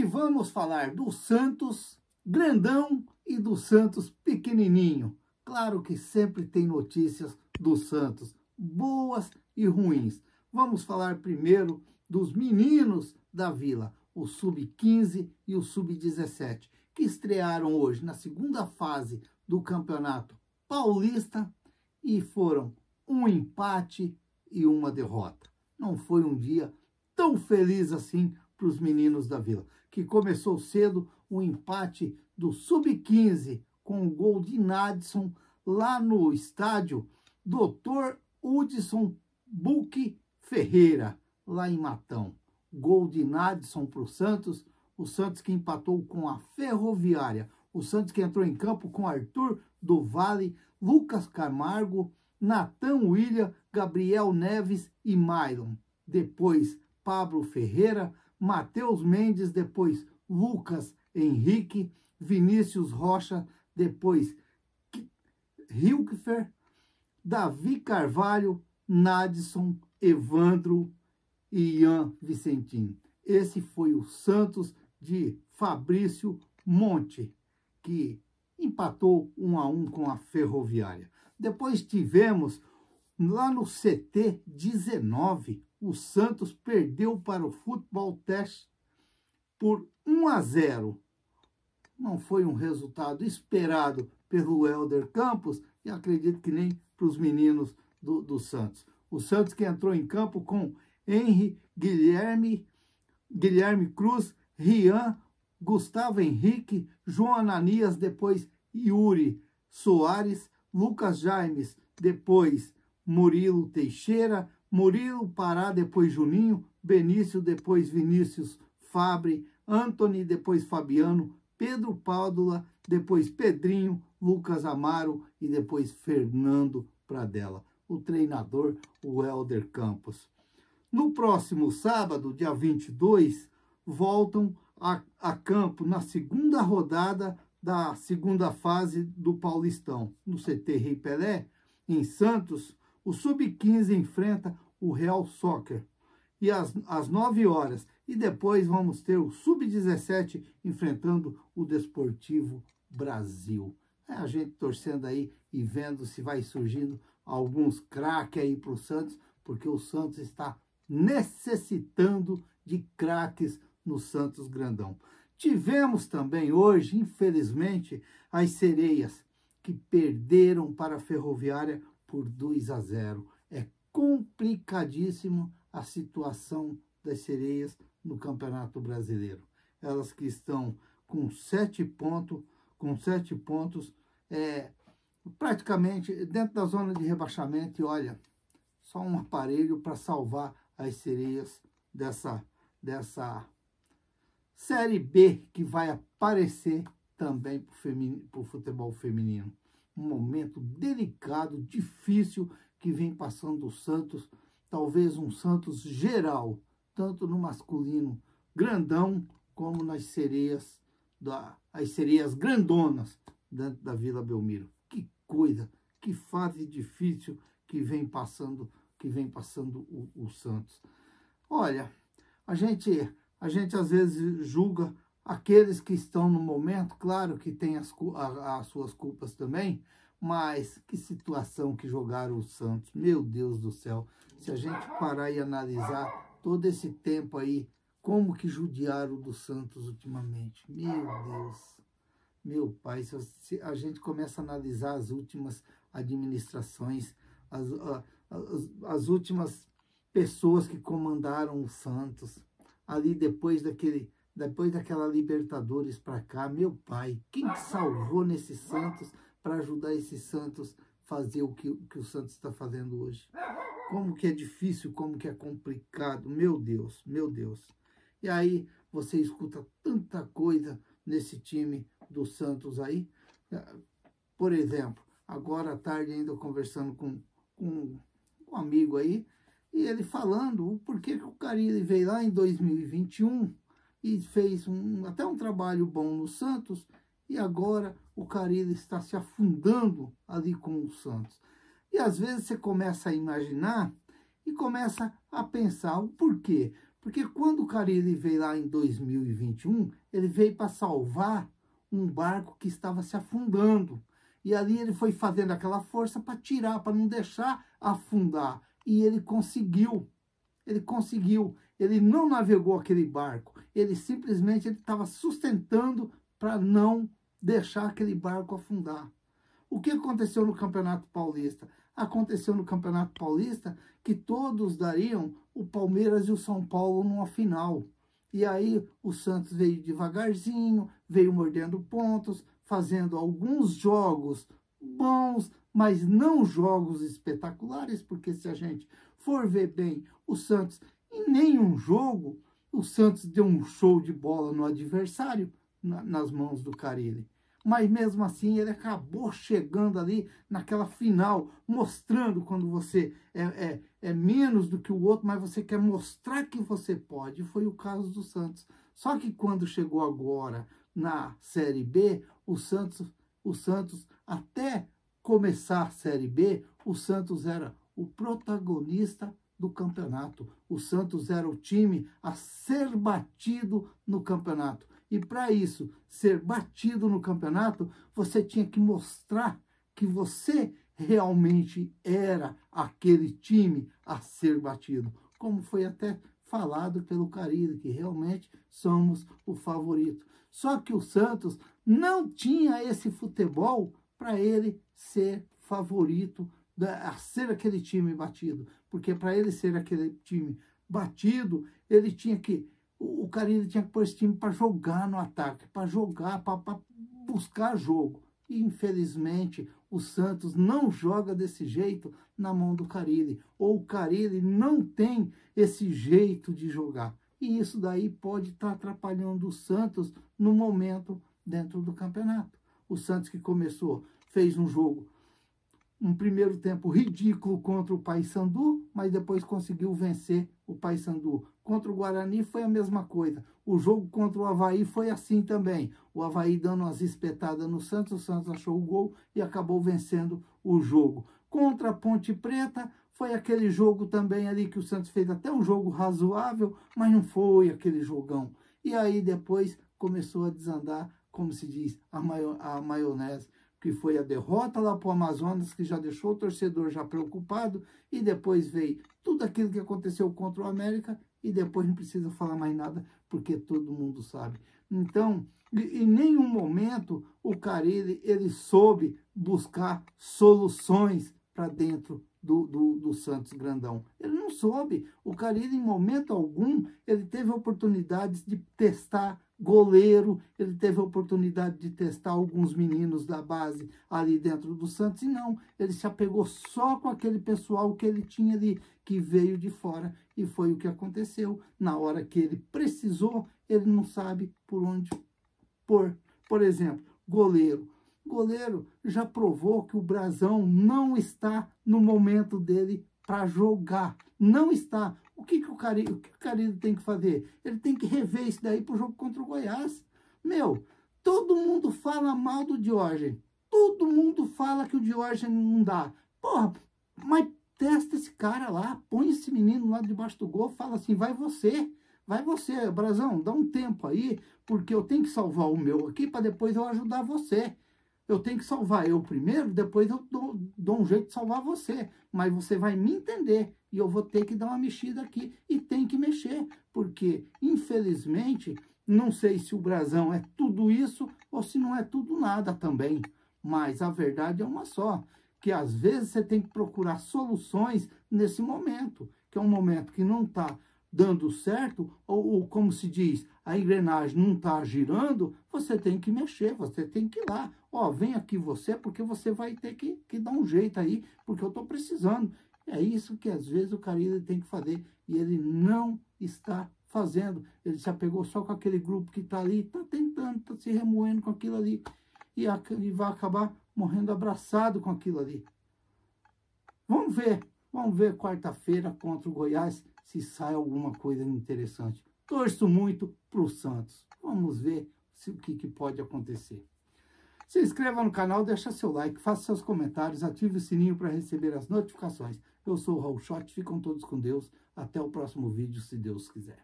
vamos falar do Santos grandão e do Santos pequenininho. Claro que sempre tem notícias do Santos, boas e ruins. Vamos falar primeiro dos meninos da Vila, o Sub-15 e o Sub-17, que estrearam hoje na segunda fase do Campeonato Paulista e foram um empate e uma derrota. Não foi um dia tão feliz assim para os meninos da Vila, que começou cedo o empate do Sub-15 com o gol de Nadson lá no estádio Dr. Hudson Buque Ferreira, lá em Matão. Gol de Nadson para o Santos que empatou com a Ferroviária, o Santos que entrou em campo com Arthur do Vale, Lucas Camargo, Natan William, Gabriel Neves e Myron. Depois Pablo Ferreira, Matheus Mendes, depois Lucas Henrique, Vinícius Rocha, depois Hilkfer, Davi Carvalho, Nadson, Evandro e Ian Vicentim. Esse foi o Santos de Fabrício Monte, que empatou 1-1 com a Ferroviária. Depois tivemos, lá no CT 19, o Santos perdeu para o Futebol Teste por 1-0. Não foi um resultado esperado pelo Helder Campos e acredito que nem para os meninos do Santos. O Santos que entrou em campo com Henry, Guilherme Cruz, Rian, Gustavo Henrique, João Ananias, depois Yuri Soares, Lucas Jaimes, depois Murilo Teixeira, Murilo Pará, depois Juninho, Benício, depois Vinícius Fabre, Antony, depois Fabiano, Pedro Pádula, depois Pedrinho, Lucas Amaro e depois Fernando Pradella. O treinador, o Helder Campos. No próximo sábado, dia 22, voltam a campo na segunda rodada da segunda fase do Paulistão. No CT Rei Pelé, em Santos, o Sub-15 enfrenta o Real Soccer. E às 9 horas. E depois vamos ter o Sub-17 enfrentando o Desportivo Brasil. A gente torcendo aí e vendo se vai surgindo alguns craques aí para o Santos, porque o Santos está necessitando de craques no Santos grandão. Tivemos também hoje, infelizmente, as Sereias, que perderam para a Ferroviária por 2-0. É complicadíssimo a situação das Sereias no Campeonato Brasileiro. Elas que estão com 7 pontos, praticamente dentro da zona de rebaixamento, e olha, só um aparelho para salvar as Sereias dessa Série B que vai aparecer também para o futebol feminino. Um momento delicado, difícil que vem passando o Santos, talvez um Santos geral, tanto no masculino grandão como nas Sereias, as Sereias grandonas dentro da Vila Belmiro. Que coisa, que fase difícil que vem passando o Santos. Olha, a gente às vezes julga aqueles que estão no momento, claro que tem as suas culpas também, mas que situação que jogaram o Santos, meu Deus do céu. Se a gente parar e analisar todo esse tempo aí, como que judiaram do Santos ultimamente, meu Deus, meu pai, se a gente começa a analisar as últimas administrações, as últimas pessoas que comandaram o Santos, ali depois daquela Libertadores para cá, meu pai, quem salvou nesse Santos para ajudar esse Santos fazer o que o Santos está fazendo hoje? Como que é difícil, como que é complicado, meu Deus, meu Deus. E aí você escuta tanta coisa nesse time do Santos aí. Por exemplo, agora à tarde ainda conversando com um amigo aí, e ele falando o porquê que o Carille veio lá em 2021 e fez até um trabalho bom no Santos, e agora o Carille está se afundando ali com o Santos. E às vezes você começa a imaginar e começa a pensar o porquê. Porque quando o Carille veio lá em 2021, ele veio para salvar um barco que estava se afundando. E ali ele foi fazendo aquela força para tirar, para não deixar afundar. E ele conseguiu. Ele conseguiu. Ele não navegou aquele barco. Ele simplesmente estava sustentando para não deixar aquele barco afundar. O que aconteceu no Campeonato Paulista? Aconteceu no Campeonato Paulista que todos dariam o Palmeiras e o São Paulo numa final. E aí o Santos veio devagarzinho, veio mordendo pontos, fazendo alguns jogos bons, mas não jogos espetaculares, porque se a gente for ver bem, o Santos, em nenhum jogo, o Santos deu um show de bola no adversário, nas mãos do Carille. Mas mesmo assim ele acabou chegando ali naquela final, mostrando quando você é menos do que o outro, mas você quer mostrar que você pode. Foi o caso do Santos. Só que quando chegou agora na Série B, o Santos até começar a Série B, o Santos era o protagonista do campeonato. O Santos era o time a ser batido no campeonato. E para isso, ser batido no campeonato, você tinha que mostrar que você realmente era aquele time a ser batido. Como foi até falado pelo Carille, que realmente somos o favorito. Só que o Santos não tinha esse futebol para ele ser favorito, a ser aquele time batido. Porque para ele ser aquele time batido, ele tinha que... O Carille tinha que pôr esse time para jogar no ataque, para jogar, para buscar jogo. E, infelizmente, o Santos não joga desse jeito na mão do Carille. Ou o Carille não tem esse jeito de jogar. E isso daí pode estar atrapalhando o Santos no momento dentro do campeonato. O Santos que começou, fez um jogo, um primeiro tempo ridículo contra o Paysandu, mas depois conseguiu vencer o Paysandu. Contra o Guarani foi a mesma coisa. O jogo contra o Avaí foi assim também. O Avaí dando umas espetadas no Santos, o Santos achou o gol e acabou vencendo o jogo. Contra a Ponte Preta foi aquele jogo também ali que o Santos fez até um jogo razoável, mas não foi aquele jogão. E aí depois começou a desandar, como se diz, a maionese, que foi a derrota lá para o Amazonas, que já deixou o torcedor já preocupado, e depois veio tudo aquilo que aconteceu contra o América, e depois não precisa falar mais nada, porque todo mundo sabe. Então, em nenhum momento o Carille, ele soube buscar soluções para dentro do Santos grandão. Ele não soube. O Carille, em momento algum, ele teve oportunidades de testar goleiro, ele teve a oportunidade de testar alguns meninos da base ali dentro do Santos, e não, ele se apegou só com aquele pessoal que ele tinha ali, que veio de fora, e foi o que aconteceu. Na hora que ele precisou, ele não sabe por onde pôr. Por exemplo, goleiro. Goleiro já provou que o Brasão não está no momento dele para jogar. Não está. O que o Carille tem que fazer? Ele tem que rever isso daí para o jogo contra o Goiás. Meu, todo mundo fala mal do Diógenes. Todo mundo fala que o Diógenes não dá. Porra, mas testa esse cara lá, põe esse menino lá debaixo do gol, fala assim, vai você, Brasão, dá um tempo aí, porque eu tenho que salvar o meu aqui para depois eu ajudar você. Eu tenho que salvar eu primeiro, depois eu dou um jeito de salvar você. Mas você vai me entender e eu vou ter que dar uma mexida aqui. E tem que mexer, porque, infelizmente, não sei se o Brasão é tudo isso ou se não é tudo nada também. Mas a verdade é uma só, que às vezes você tem que procurar soluções nesse momento, que é um momento que não está dando certo, ou como se diz, a engrenagem não está girando, você tem que mexer, você tem que ir lá. Ó, vem aqui você, porque você vai ter que dar um jeito aí, porque eu estou precisando. É isso que às vezes o Carille tem que fazer, e ele não está fazendo. Ele se apegou só com aquele grupo que está ali, está tentando, está se remoendo com aquilo ali, e vai acabar morrendo abraçado com aquilo ali. Vamos ver quarta-feira contra o Goiás, se sai alguma coisa interessante. Torço muito para o Santos. Vamos ver o que pode acontecer. Se inscreva no canal, deixa seu like, faça seus comentários, ative o sininho para receber as notificações. Eu sou o Raul Schott, ficam todos com Deus. Até o próximo vídeo, se Deus quiser.